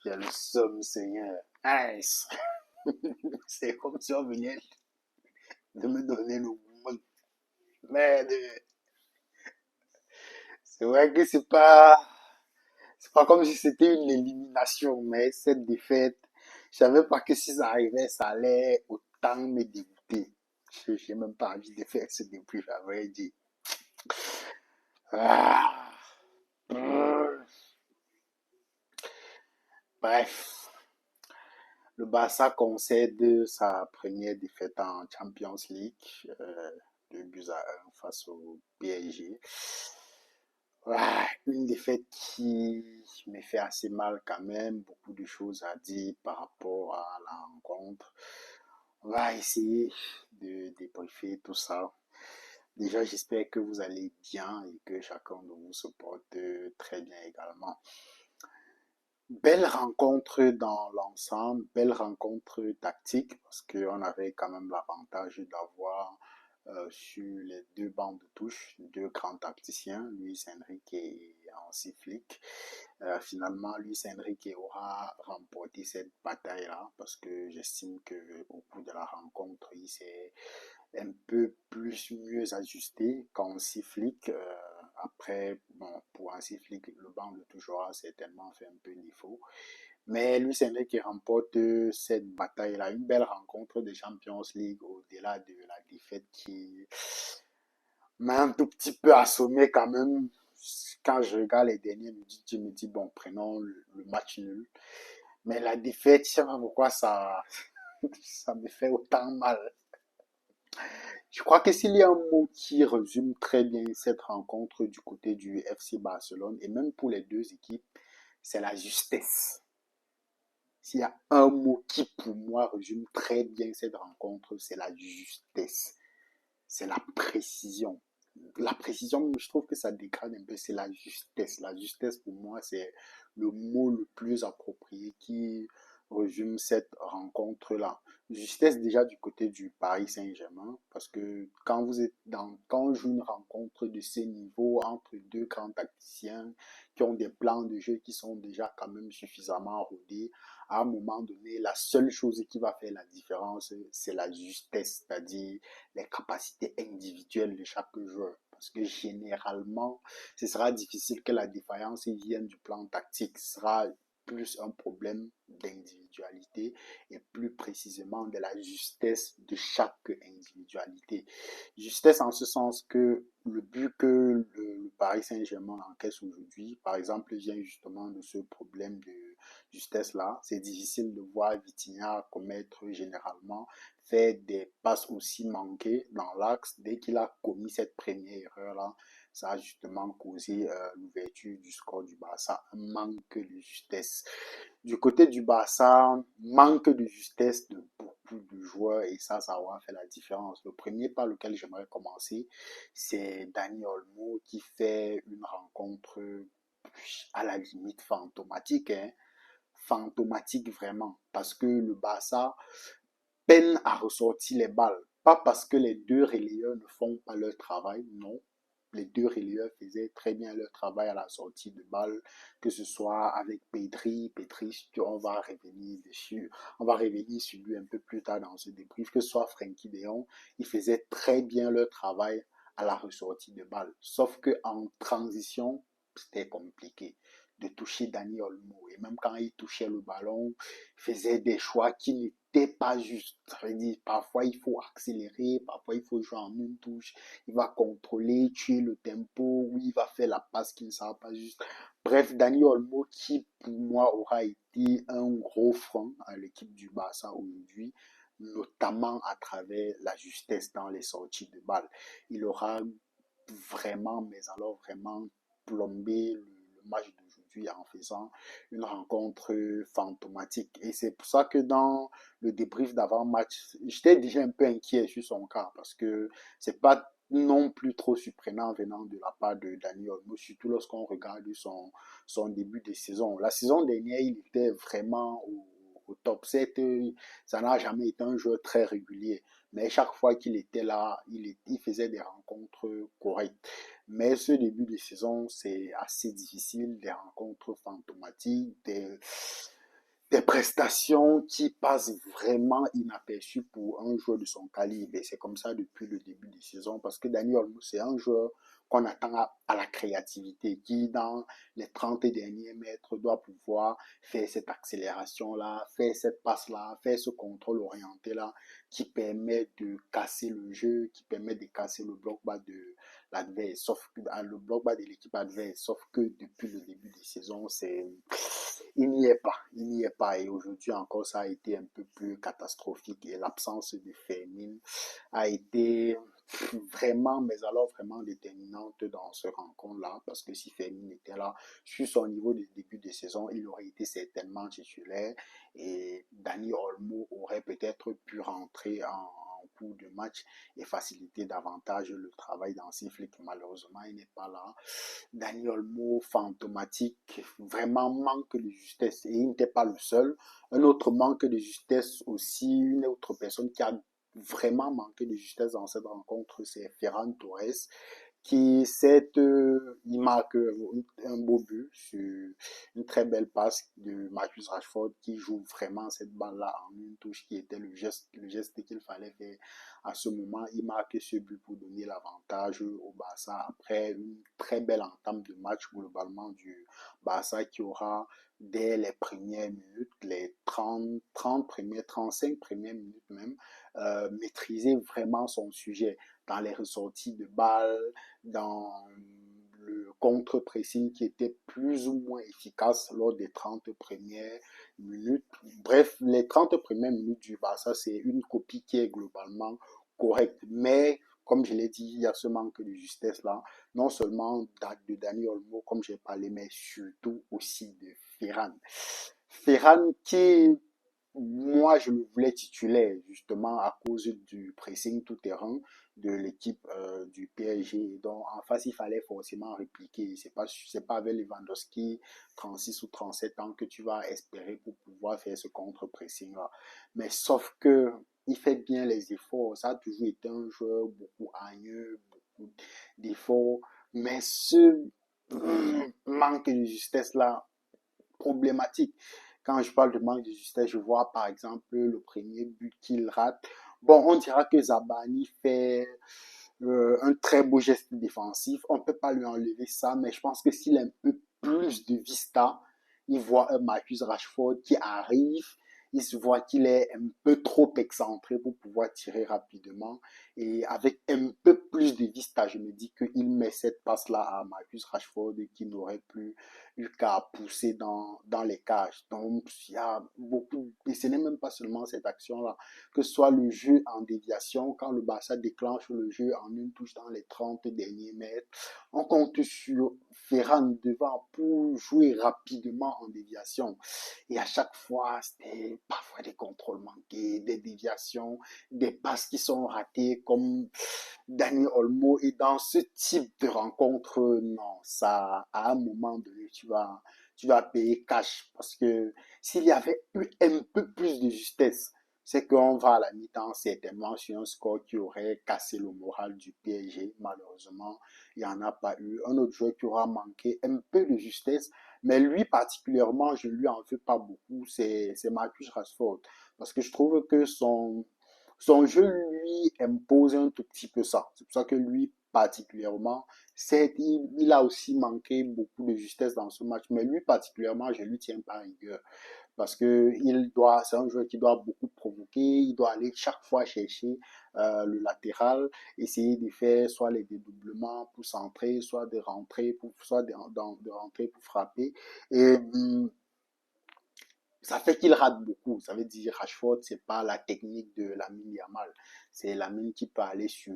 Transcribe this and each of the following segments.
J'ai le somme, Seigneur. Nice. C'est comme si on venait de me donner le mouvement. Merde. C'est vrai que c'est pas comme si c'était une élimination, mais cette défaite, je savais pas que si ça arrivait, ça allait autant me dégoûter. J'ai même pas envie de faire ce débrief, à vrai dire. Ah. Bref, le Barça concède sa première défaite en Champions League, 2 buts à 1 face au PSG. Une défaite qui me fait assez mal quand même, beaucoup de choses à dire par rapport à la rencontre. On va essayer de débriefer tout ça. Déjà, j'espère que vous allez bien et que chacun de vous se porte très bien également. Belle rencontre dans l'ensemble, belle rencontre tactique parce qu'on avait quand même l'avantage d'avoir sur les 2 bancs de touche 2 grands tacticiens, Luis Enrique et Hansi Flick. Finalement, Luis Enrique aura remporté cette bataille-là parce que j'estime qu'au cours de la rencontre, il s'est un peu plus mieux ajusté qu'Hansi Flick. Après, bon, pour Hansi Flick, le banc de touche aura certainement fait un peu défaut. Mais Luis Enrique remporte cette bataille-là, une belle rencontre de Champions League au-delà de la défaite qui m'a un tout petit peu assommé quand même. Quand je regarde les derniers minutes, je me dis, bon, prenons le match nul. Mais la défaite, je sais pas pourquoi ça me fait autant mal. Je crois que s'il y a un mot qui résume très bien cette rencontre du côté du FC Barcelone, et même pour les 2 équipes, c'est la justesse. S'il y a un mot qui, pour moi, résume très bien cette rencontre, c'est la justesse. C'est la précision. La précision, je trouve que ça dégrade un peu, c'est la justesse. La justesse, pour moi, c'est le mot le plus approprié qui résume cette rencontre-là. Justesse déjà du côté du Paris Saint-Germain, parce que quand on joue une rencontre de ce niveau entre 2 grands tacticiens qui ont des plans de jeu qui sont déjà quand même suffisamment rodés, à un moment donné, la seule chose qui va faire la différence, c'est la justesse, c'est-à-dire les capacités individuelles de chaque joueur. Parce que généralement, ce sera difficile que la défaillance vienne du plan tactique. Ce sera plus un problème d'individualité et plus précisément de la justesse de chaque individualité. Justesse en ce sens que le but que le Paris Saint-Germain encaisse aujourd'hui, par exemple, vient justement de ce problème de justesse-là. C'est difficile de voir Vitinha commettre généralement fait des passes aussi manquées dans l'axe. Dès qu'il a commis cette première erreur-là, ça a justement causé l'ouverture du score du Barça. Un manque de justesse. Du côté du Barça, manque de justesse de beaucoup de joueurs et ça aura fait la différence. Le premier par lequel j'aimerais commencer, c'est Dani Olmo qui fait une rencontre à la limite fantomatique, hein. Fantomatique vraiment, parce que le Barça peine à ressortir les balles. Pas parce que les 2 relayeurs ne font pas leur travail, non. Les 2 relayeurs faisaient très bien leur travail à la sortie de balles, que ce soit avec Pedri, on va revenir dessus, on va revenir sur lui un peu plus tard dans ce débrief, que ce soit Frenkie de Jong, ils faisaient très bien leur travail à la ressortie de balles. Sauf que en transition, c'était compliqué de toucher Dani Olmo. Et même quand il touchait le ballon, il faisait des choix qui n'étaient pas justes. Parfois, il faut accélérer, parfois, il faut jouer en une touche. Il va contrôler, tuer le tempo, ou il va faire la passe qui ne sera pas juste. Bref, Dani Olmo, qui pour moi aura été un gros frein à l'équipe du Barça aujourd'hui, notamment à travers la justesse dans les sorties de balles. Il aura vraiment, mais alors vraiment plombé le match d'aujourd'hui en faisant une rencontre fantomatique. Et c'est pour ça que dans le débrief d'avant-match, j'étais déjà un peu inquiet sur son cas parce que c'est pas non plus trop surprenant venant de la part de Dani Olmo, surtout lorsqu'on regarde son début de saison. La saison dernière, il était vraiment au top 7. Ça n'a jamais été un joueur très régulier. Mais chaque fois qu'il était là, il faisait des rencontres correctes. Mais ce début de saison, c'est assez difficile, des rencontres fantomatiques, des prestations qui passent vraiment inaperçues pour un joueur de son calibre. Et c'est comme ça depuis le début de saison parce que Dani Olmo, c'est un joueur qu'on attend à la créativité, qui dans les 30 derniers mètres doit pouvoir faire cette accélération-là, faire cette passe-là, faire ce contrôle orienté-là qui permet de casser le jeu, qui permet de casser le bloc bas de l'adversaire, sauf que le bloc bas de l'équipe adverse, sauf que depuis le début de saison, il n'y est pas, il n'y est pas. Et aujourd'hui encore, ça a été un peu plus catastrophique. Et l'absence de Fermin a été vraiment, mais alors vraiment déterminante dans ce rencontre-là. Parce que si Fermin était là, sur son niveau de début de saison, il aurait été certainement titulaire. Et Dani Olmo aurait peut-être pu rentrer en cours de match et faciliter davantage le travail d'Hansi Flick. Malheureusement, il n'est pas là. Dani Olmo, fantomatique, vraiment manque de justesse. Et il n'était pas le seul. Un autre manque de justesse aussi, une autre personne qui a vraiment manqué de justesse dans cette rencontre, c'est Ferran Torres, qui cette, il marque un beau but sur une très belle passe de Marcus Rashford qui joue vraiment cette balle-là en une touche qui était le geste qu'il fallait faire à ce moment. Il marque ce but pour donner l'avantage au Barça après une très belle entame de match globalement du Barça qui aura dès les premières minutes, les 30 premières, 35 premières minutes même, maîtrisé vraiment son sujet dans les ressorties de balles, dans le contre-pressing qui était plus ou moins efficace lors des 30 premières minutes. Bref, les 30 premières minutes du Barça, c'est une copie qui est globalement correcte. Mais, comme je l'ai dit, il y a ce manque de justesse là, non seulement de Dani Olmo, comme j'ai parlé, mais surtout aussi de Ferran. Ferran qui moi, je le voulais titulaire justement à cause du pressing tout-terrain de l'équipe du PSG. Donc, en face, il fallait forcément répliquer. C'est pas avec Lewandowski, 36 ou 37 ans, que tu vas espérer pour pouvoir faire ce contre-pressing-là. Mais sauf que il fait bien les efforts. Ça a toujours été un joueur beaucoup hagneux, beaucoup d'efforts. Mais ce manque de justesse-là, problématique. Quand je parle de manque de justesse, je vois par exemple le premier but qu'il rate. Bon, on dira que Zabani fait un très beau geste défensif. On ne peut pas lui enlever ça, mais je pense que s'il a un peu plus de vista, il voit un Marcus Rashford qui arrive, il se voit qu'il est un peu trop excentré pour pouvoir tirer rapidement. Et avec un peu plus de vista, je me dis qu'il met cette passe-là à Marcus Rashford qui n'aurait plus eu qu'à pousser dans les cages. Donc, il y a beaucoup, et ce n'est même pas seulement cette action-là, que ce soit le jeu en déviation, quand le Barça déclenche le jeu en une touche dans les 30 derniers mètres, on compte sur Ferran devant pour jouer rapidement en déviation. Et à chaque fois, c'était parfois des contrôles manqués, des déviations, des passes qui sont ratées comme Dani Olmo. Et dans ce type de rencontre, non, ça, à un moment donné, tu vas payer cash. Parce que s'il y avait eu un peu plus de justesse, c'est qu'on va à la mi-temps certainement sur un score qui aurait cassé le moral du PSG. Malheureusement, il n'y en a pas eu. Un autre joueur qui aura manqué un peu de justesse, mais lui particulièrement, je ne lui en veux pas beaucoup, c'est Marcus Rashford. Parce que je trouve que son jeu lui impose un tout petit peu ça. C'est pour ça que lui particulièrement, il a aussi manqué beaucoup de justesse dans ce match, mais lui particulièrement, je lui tiens pas rigueur parce que c'est un joueur qui doit beaucoup provoquer, il doit aller chaque fois chercher le latéral, essayer de faire soit les dédoublements pour centrer, soit de rentrer pour frapper. Et ça fait qu'il rate beaucoup. Ça veut dire Rashford, c'est pas la technique de Lamine Yamal. C'est Lamine qui peut aller sur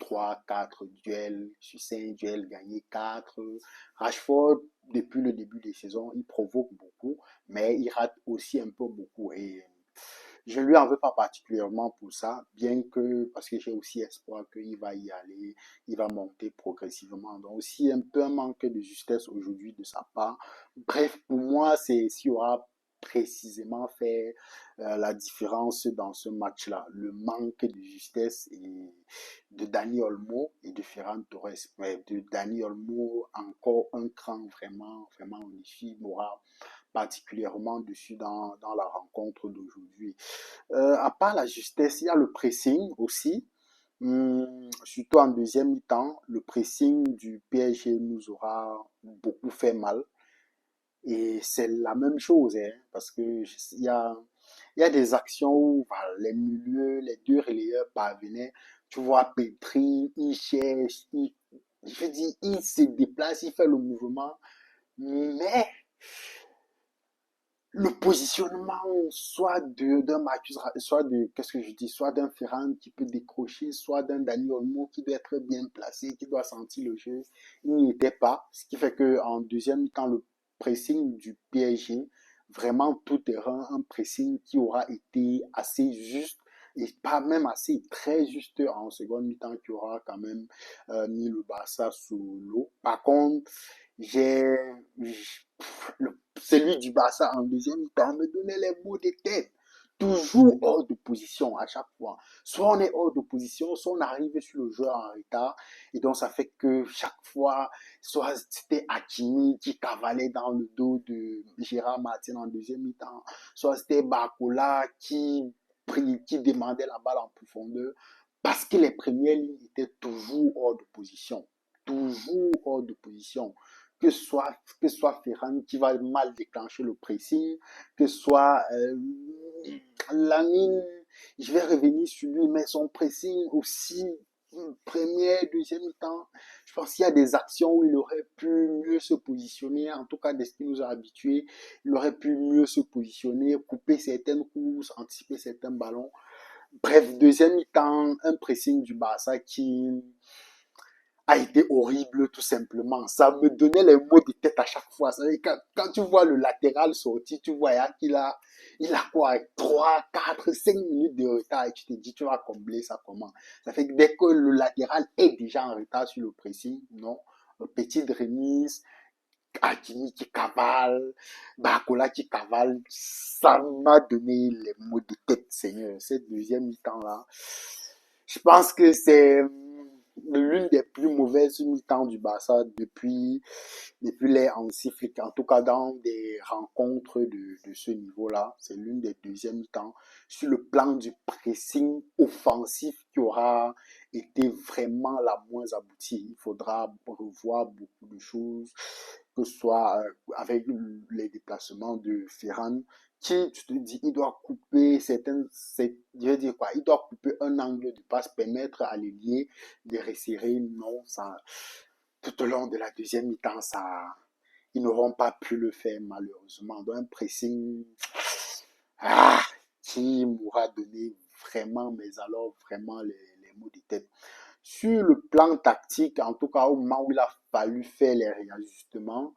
3, 4 duels, sur 5 duels, gagner 4. Rashford, depuis le début des saisons, il provoque beaucoup, mais il rate aussi un peu beaucoup. Et je lui en veux pas particulièrement pour ça, bien que, parce que j'ai aussi espoir qu'il va y aller, il va monter progressivement. Donc aussi un peu un manque de justesse aujourd'hui de sa part. Bref, pour moi, c'est s'il y aura précisément fait la différence dans ce match-là. Le manque de justesse et de Dani Olmo et de Ferran Torres. Mais de Dani Olmo, encore un cran vraiment, vraiment magnifique, m'aura particulièrement dessus dans la rencontre d'aujourd'hui. À part la justesse, il y a le pressing aussi. Surtout en deuxième mi-temps, le pressing du PSG nous aura beaucoup fait mal. Et c'est la même chose, hein, parce que il y a des actions où voilà, les milieux, les deux relayeurs parvenaient. Tu vois, Petri, il cherche, je veux dire, il se déplace, il fait le mouvement, mais le positionnement, soit d'un Marcus, soit de, qu'est-ce que je dis, soit d'un Ferran qui peut décrocher, soit d'un Dani Olmo qui doit être bien placé, qui doit sentir le jeu, il n'y était pas. Ce qui fait que en deuxième mi-temps, le pressing du PSG, vraiment tout terrain, un pressing qui aura été assez juste et pas même assez, très juste en seconde mi-temps, qui aura quand même mis le Barça sous l'eau. Par contre, j'ai celui du Barça en deuxième mi-temps me donnait les maux de tête. Toujours hors de position à chaque fois. Soit on est hors de position, soit on arrive sur le joueur en retard. Et donc ça fait que chaque fois, soit c'était Hakimi qui cavalait dans le dos de Gérard Martin en deuxième mi-temps, soit c'était Barcola qui demandait la balle en profondeur. Parce que les premières lignes étaient toujours hors de position. Toujours hors de position que soit Ferran qui va mal déclencher le pressing, que soit Lamine, je vais revenir sur lui, mais son pressing aussi, première, deuxième temps, je pense qu'il y a des actions où il aurait pu mieux se positionner, en tout cas de ce qui nous a habitués, il aurait pu mieux se positionner, couper certaines courses, anticiper certains ballons. Bref, deuxième mi-temps, un pressing du Barça qui a été horrible tout simplement. Ça me donnait les maux de tête à chaque fois. Quand tu vois le latéral sorti, tu vois il a quoi, 3 4 5 minutes de retard et tu te dis, tu vas combler ça comment? Ça fait que dès que le latéral est déjà en retard sur le pressing, non, petite remise, Hakimi qui cavale, Bakola qui cavale, ça m'a donné les maux de tête, Seigneur. Cette deuxième mi-temps-là, je pense que c'est l'une des plus mauvaises mi-temps du Barça depuis les Hansi Flick, en tout cas dans des rencontres de ce niveau-là. C'est l'une des deuxièmes mi-temps sur le plan du pressing offensif qui aura été vraiment la moins aboutie. Il faudra revoir beaucoup de choses, que ce soit avec les déplacements de Ferran, qui, tu te dis, il doit couper je veux dire quoi, il doit couper un angle de passe, permettre à l'ailier de resserrer. Non, ça, tout au long de la deuxième mi-temps, ils n'auront pas pu le faire malheureusement. Donc un pressing ah, qui m'aura donné vraiment, mais alors vraiment les maux de tête. Sur le plan tactique, en tout cas au moment où il a fallu faire les réajustements,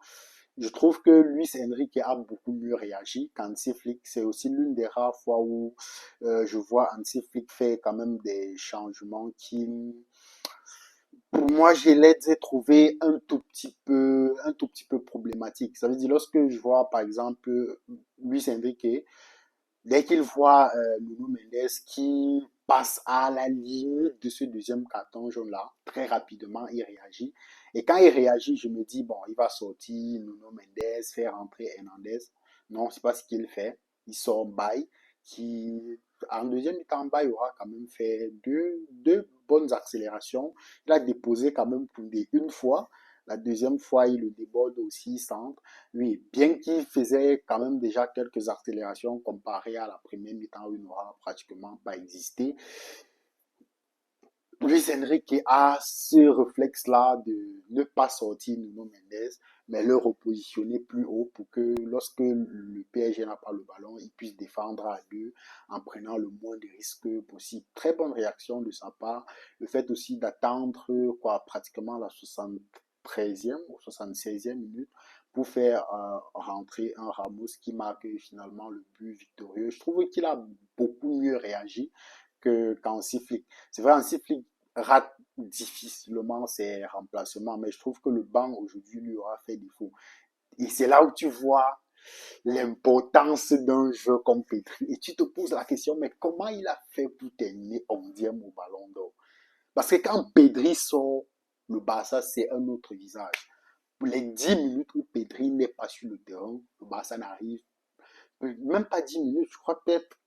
je trouve que Luis Enrique a beaucoup mieux réagi qu'Hansi Flick. C'est aussi l'une des rares fois où je vois Hansi Flick faire quand même des changements qui, pour moi, je les ai trouvés un tout petit peu problématiques. Ça veut dire, lorsque je vois, par exemple, Luis Enrique, dès qu'il voit Nuno Mendes qui passe à la limite de ce deuxième carton jaune-là, très rapidement, il réagit. Et quand il réagit, je me dis, bon, il va sortir Nuno Mendes, faire entrer Hernandez. Non, c'est pas ce qu'il fait. Il sort Baye, qui, en deuxième temps, Baye aura quand même fait deux bonnes accélérations. Il a déposé quand même Koundé une fois. La deuxième fois, il le déborde aussi, centre. Oui, bien qu'il faisait quand même déjà quelques accélérations comparées à la première mi-temps où il n'aura pratiquement pas existé, Luis Enrique a ce réflexe-là de ne pas sortir Nuno Mendes, mais le repositionner plus haut pour que lorsque le PSG n'a pas le ballon, il puisse défendre à deux en prenant le moins de risques possible. Très bonne réaction de sa part. Le fait aussi d'attendre quoi, pratiquement la 73e ou 76e minute pour faire rentrer un Ramos qui marque finalement le but victorieux. Je trouve qu'il a beaucoup mieux réagi qu'en Flick. C'est vrai, en Flick rate difficilement ses remplacements, mais je trouve que le banc aujourd'hui lui aura fait défaut. Et c'est là où tu vois l'importance d'un jeu comme Pedri. Et tu te poses la question, mais comment il a fait pour terminer 11e au Ballon d'Or? Parce que quand Pedri sort, le Barça, c'est un autre visage. Pour les 10 minutes où Pedri n'est pas sur le terrain, le Barça n'arrive même pas 10 minutes, je crois peut-être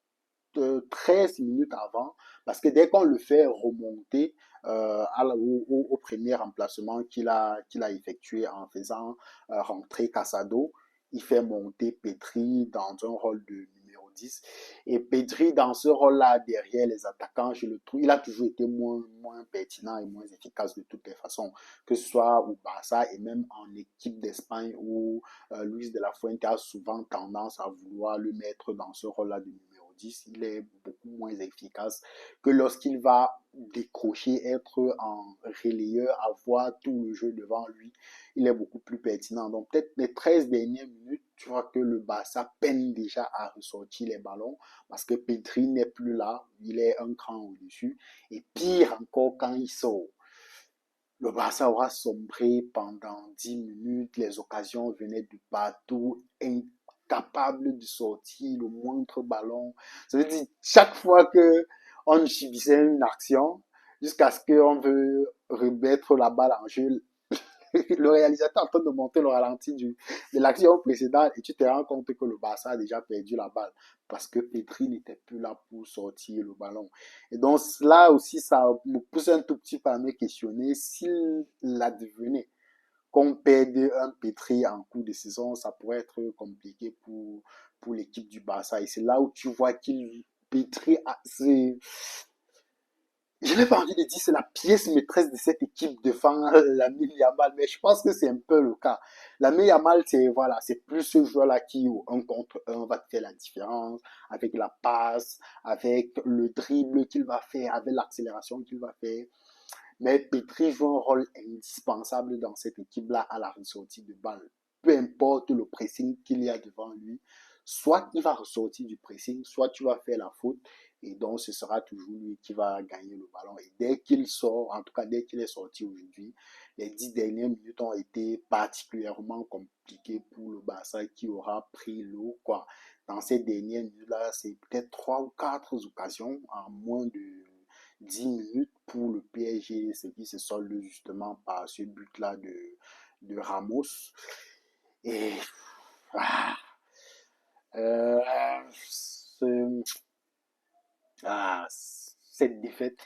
13 minutes avant, parce que dès qu'on le fait remonter au premier remplacement qu'il a effectué en faisant rentrer Casado, il fait monter Pedri dans un rôle de numéro 10. Et Pedri, dans ce rôle-là, derrière les attaquants, je le trouve, il a toujours été moins pertinent et moins efficace de toutes les façons, que ce soit au Barça et même en équipe d'Espagne où Luis de la Fuente a souvent tendance à vouloir le mettre dans ce rôle-là de numéro 10. Il est beaucoup moins efficace que lorsqu'il va décrocher, être en relayeur, avoir tout le jeu devant lui. Il est beaucoup plus pertinent. Donc peut-être les 13 dernières minutes, tu vois que le Barça peine déjà à ressortir les ballons parce que Pedri n'est plus là. Il est un cran au-dessus. Et pire encore quand il sort. Le Barça aura sombré pendant 10 minutes, les occasions venaient de partout, incapable de sortir le moindre ballon. Ça veut dire, chaque fois que on subissait une action, jusqu'à ce qu'on veut remettre la balle en jeu, le réalisateur est en train de monter le ralenti de l'action précédente et tu te rends compte que le Barça a déjà perdu la balle parce que Petri n'était plus là pour sortir le ballon. Et donc là aussi, ça me pousse un tout petit peu à me questionner s'il advenait qu'on perde un Petri en cours de saison, ça pourrait être compliqué pour l'équipe du Barça. Et c'est là où tu vois qu'il Petri, je n'ai pas envie de dire c'est la pièce maîtresse de cette équipe devant Lamine Yamal, mais je pense que c'est un peu le cas. Lamine Yamal, c'est voilà, c'est plus ce joueur-là qui, au 1 contre 1, va te faire la différence avec la passe, avec le dribble qu'il va faire, avec l'accélération qu'il va faire. Mais Petri joue un rôle indispensable dans cette équipe-là à la ressortie de balle. Peu importe le pressing qu'il y a devant lui, soit il va ressortir du pressing, soit tu vas faire la faute, et donc ce sera toujours lui qui va gagner le ballon. Et dès qu'il sort, en tout cas dès qu'il est sorti aujourd'hui, les 10 dernières minutes ont été particulièrement compliquées pour le Barça qui aura pris l'eau, quoi. Dans ces dernières minutes-là, c'est peut-être 3 ou 4 occasions en moins de 10 minutes pour le PSG, ce qui se solde justement par ce but-là de Ramos. Et ah, euh, cette défaite,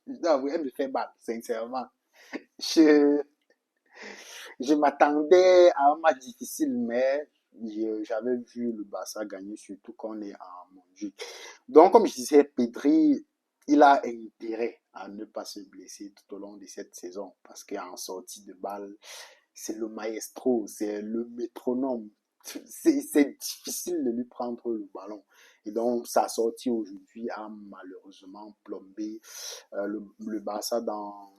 non, elle me fait mal, sincèrement. Je, je m'attendais à un match difficile, mais j'avais vu le Barça gagner, surtout qu'on est en Montjuic. Donc, comme je disais, Pedri, il a intérêt à ne pas se blesser tout au long de cette saison, parce qu'en sortie de balle, c'est le maestro, c'est le métronome. C'est difficile de lui prendre le ballon. Et donc, sa sortie aujourd'hui a malheureusement plombé le Barça dans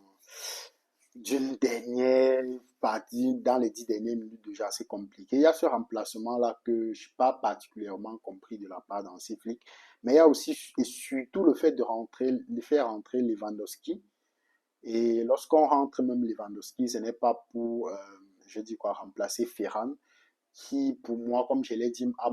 d'une dernière partie, dans les 10 dernières minutes déjà, c'est compliqué. Il y a ce remplacement-là que je n'ai pas particulièrement compris de la part d'Hansi Flick, mais il y a aussi et surtout le fait de faire rentrer Lewandowski. Et lorsqu'on rentre même Lewandowski, ce n'est pas pour, je dis quoi, remplacer Ferran, qui, pour moi, comme je l'ai dit, a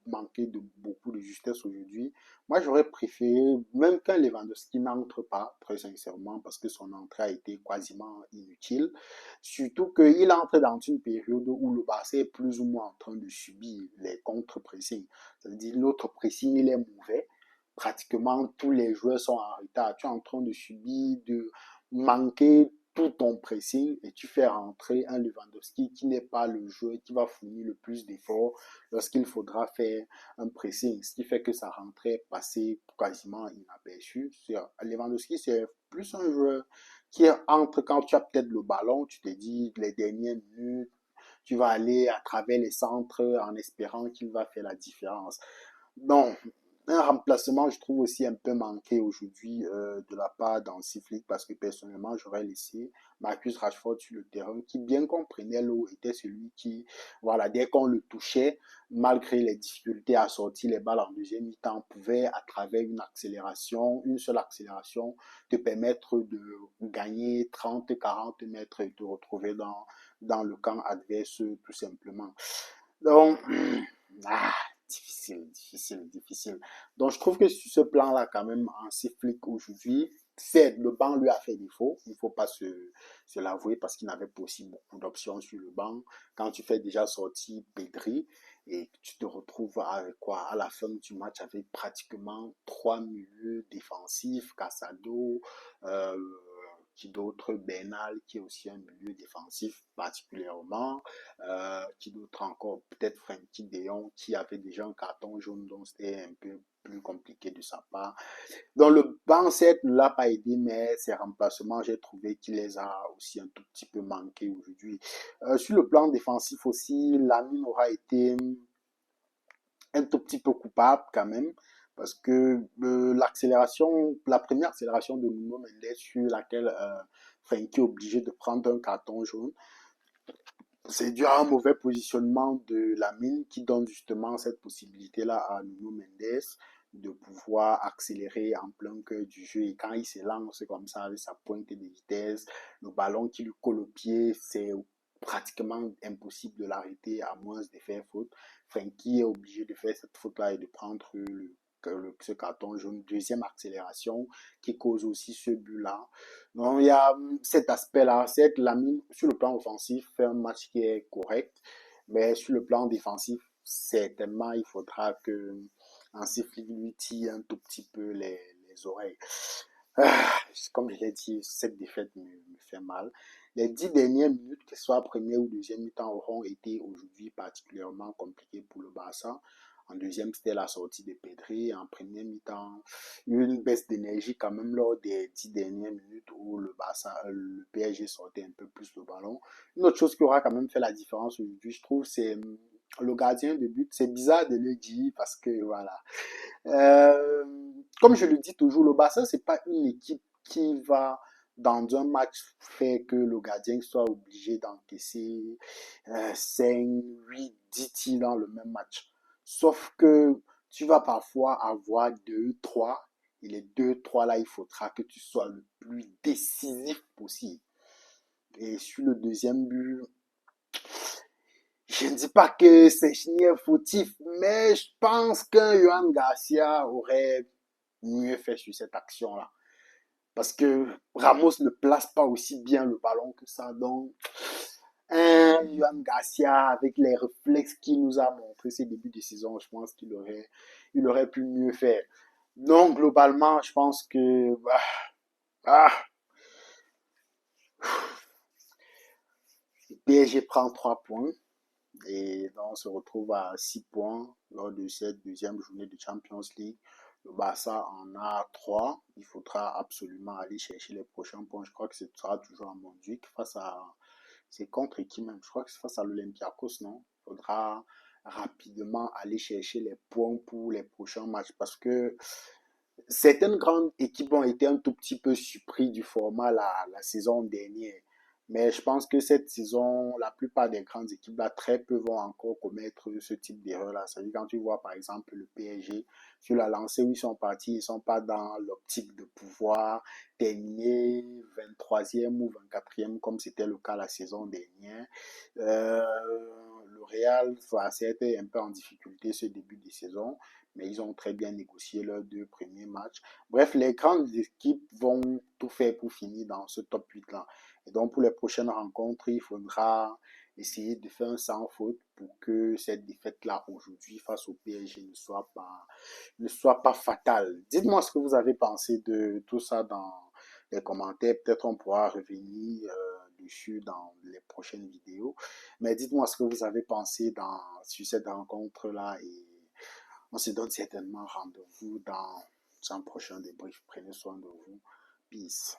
manqué de beaucoup de justesse aujourd'hui. Moi, j'aurais préféré, même qu'un Lewandowski n'entre pas, très sincèrement, parce que son entrée a été quasiment inutile. Surtout qu'il entre dans une période où le Barça est plus ou moins en train de subir les contre-pressings. C'est-à-dire, notre pressing, il est mauvais. Pratiquement tous les joueurs sont en retard. Tu es en train de subir, de manquer tout ton pressing et tu fais rentrer un Lewandowski qui n'est pas le joueur qui va fournir le plus d'efforts lorsqu'il faudra faire un pressing, ce qui fait que sa rentrée passée quasiment inaperçue. Lewandowski, c'est plus un joueur qui entre quand tu as peut-être le ballon, tu te dis les dernières minutes, tu vas aller à travers les centres en espérant qu'il va faire la différence. Non, un remplacement, je trouve aussi un peu manqué aujourd'hui de la part d'Hansi Flick parce que personnellement, j'aurais laissé Marcus Rashford sur le terrain qui, bien qu'on prenait l'eau, était celui qui, voilà, dès qu'on le touchait, malgré les difficultés à sortir les balles en deuxième mi-temps, pouvait, à travers une seule accélération, te permettre de gagner 30, 40 mètres et te retrouver dans le camp adverse tout simplement. Donc, ah, difficile. Donc, je trouve que sur ce plan-là, quand même, Hansi Flick aujourd'hui, c'est le banc lui a fait défaut. Il ne faut pas se l'avouer parce qu'il n'avait pas aussi beaucoup d'options sur le banc. Quand tu fais déjà sortir Pedri et tu te retrouves avec quoi à la fin du match avec pratiquement trois milieux défensifs, Casado, euh, qui d'autre, Bernal, qui est aussi un milieu défensif particulièrement. Qui d'autre encore? Peut-être Frenkie de Jong qui avait déjà un carton jaune, donc c'était un peu plus compliqué de sa part. Donc le banc, certes, ne l'a pas aidé, mais ses remplacements, j'ai trouvé qu'il les a aussi un tout petit peu manqués aujourd'hui. Sur le plan défensif aussi, Lamine aura été un tout petit peu coupable quand même, parce que la première accélération de Nuno Mendes sur laquelle Frenkie est obligé de prendre un carton jaune, c'est dû à un mauvais positionnement de la mine qui donne justement cette possibilité-là à Nuno Mendes de pouvoir accélérer en plein cœur du jeu. Et quand il se lance comme ça avec sa pointe de vitesse, le ballon qui lui colle au pied, c'est pratiquement impossible de l'arrêter à moins de faire faute. Frenkie est obligé de faire cette faute-là et de prendre ce carton jaune. Deuxième accélération qui cause aussi ce but-là. Donc, il y a cet aspect-là. C'est Lamine, sur le plan offensif, fait un match qui est correct, mais sur le plan défensif, certainement, il faudra que Hansi Flick lui tire un tout petit peu les oreilles. Ah, comme je l'ai dit, cette défaite me fait mal. Les 10 dernières minutes, que ce soit première ou deuxième mi-temps, auront été aujourd'hui particulièrement compliquées pour le Barça. En deuxième, c'était la sortie de Pedri. En première mi-temps, il y a eu une baisse d'énergie quand même lors des 10 dernières minutes où le PSG sortait un peu plus le ballon. Une autre chose qui aura quand même fait la différence aujourd'hui, je trouve, c'est le gardien de but. C'est bizarre de le dire parce que voilà. Euh, Comme je le dis toujours, le Barça, c'est pas une équipe qui va dans un match faire que le gardien soit obligé d'encaisser 5, 8, 10 tirs dans le même match. Sauf que tu vas parfois avoir 2, 3, et les 2, 3 là, il faudra que tu sois le plus décisif possible. Et sur le deuxième but, je ne dis pas que c'est est fautif, mais je pense qu'un Johan Garcia aurait mieux fait sur cette action-là. Parce que Ramos ne place pas aussi bien le ballon que ça. Donc, un Johan Garcia, avec les réflexes qu'il nous a montré ces débuts de saison, je pense il aurait pu mieux faire. Donc, globalement, je pense que ah, le PSG prend 3 points. Et donc, on se retrouve à 6 points lors de cette deuxième journée de Champions League. Le Barça en a 3. Il faudra absolument aller chercher les prochains points. Je crois que ce sera toujours à Montjuic face à... C'est contre qui même? Je crois que c'est face à l'Olympiakos, non? Il faudra rapidement aller chercher les points pour les prochains matchs parce que certaines grandes équipes ont été un tout petit peu surpris du format la saison dernière. Mais je pense que cette saison, la plupart des grandes équipes, là, très peu vont encore commettre ce type d'erreur-là. C'est-à-dire quand tu vois, par exemple, le PSG, sur la lancée où ils sont partis, ils ne sont pas dans l'optique de pouvoir terminer 23e ou 24e comme c'était le cas la saison dernière. Le Real, c'était un peu en difficulté ce début de saison, mais ils ont très bien négocié leurs 2 premiers matchs. Bref, les grandes équipes vont tout faire pour finir dans ce top 8-là. Et donc, pour les prochaines rencontres, il faudra essayer de faire un sans faute pour que cette défaite-là aujourd'hui face au PSG ne soit pas fatale. Dites-moi ce que vous avez pensé de tout ça dans les commentaires. Peut-être on pourra revenir dessus dans les prochaines vidéos. Mais dites-moi ce que vous avez pensé sur cette rencontre-là et on se donne certainement rendez-vous dans un prochain débrief. Prenez soin de vous. Peace.